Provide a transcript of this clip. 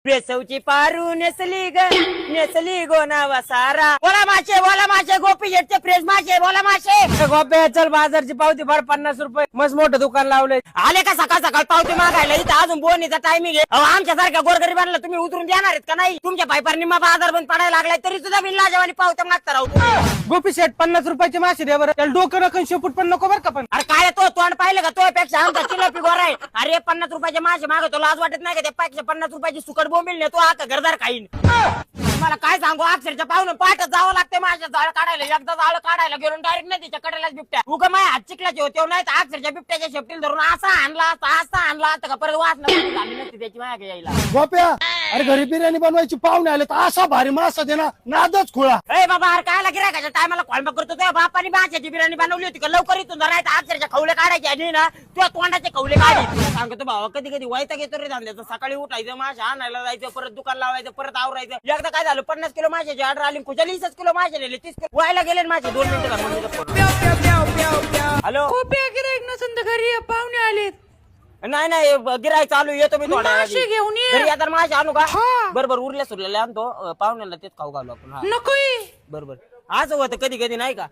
प्रेसवची पारू नेसली गो नावा सारा. बोला माशे गोपी शेटचे फ्रेश माशे. बोला माशे गोप्या चल बाजारची पावती भर 50 रुपये. मस्त मोठं दुकान लावलंय. आले का सकाळ सकाळ पावती मागायला. इथं अजून बोनीचा टायमिंग आहे. आमच्या सारख्या गोरगरिबांना तुम्ही उतरून देणार आहेत का नाही? तुमच्या पायपार निम्मा बाजार बंद पडायला लागलाय तरी सुद्धा बिनलाजवानी पावत्या मागता राहू तुम्ही. गोपी शेट 50 रुपयाचे मासे द्या बरं. त्याला डोकं नकन शेपूट पण नको बरं का. पण अरे काय तो तोंड पाहिलं का? तो पेक्षा आमचा चिलपी गोरा आहे. अरे 50 रुपयाचे मासे मागतो लाज वाटत नाही का? त्यापेक्षा 50 रुपयाची सुकट बोंबील नेतो आता घरदार खाईन. मला काय सांगू अक्षरच्या पाहून पाठच जावं लागते माझ्या जाळ काढायला. एकदा जाळ काढायला गेलो डायरेक्ट नदीच्या कडेलाच बिबट्या. उगा माझ्या हात चिकलाचे होते नाही तर अक्षरच्या बिबट्याच्या शेपटील धरून असा आणला आता का परत वाचना झाली नसती त्याची मागे यायला. गोप्या अरे घरी बिर्याणी बनवायची पाहुणे आले तर असा भारी मासा दे ना नादच खुळा. ए बाबा अरे काय गिरायकाच्या टायमाला कॉल करतो तुझ्या बापाने माशाची बिर्याणी बनवली होती का? लवकर इथून नाही तर अक्षरच्या खवले काढायचे आणि ना तुझ्या तोंडाचे खवले काढायचे. सांगतो भावा कधी कधी वाईट घेतो रे धंद्याचं. सकाळी उठायचं माशा आणायला जायचं परत दुकान लावायचं परत आवरायचं. एकदा काय झालं 50 किलो माशाची ऑर्डर आली. कुठे 20 किलो मासे नेले 30 किलो व्हायला गेले माझे. 2 मिनिटं हॅलो गिरायक नसेल तर घरी पाहुणे आलेत. नाही गिराय चालू येतो मी थोडा मासे घेऊन ये. घरी आता मासे आणू का? हा. बरोबर उरल्या सुरलेल्या आणतो पाहुण्याला तेच खाऊ घालू आपण. नकोय. बरोबर आज होतं कधी कधी नाही का?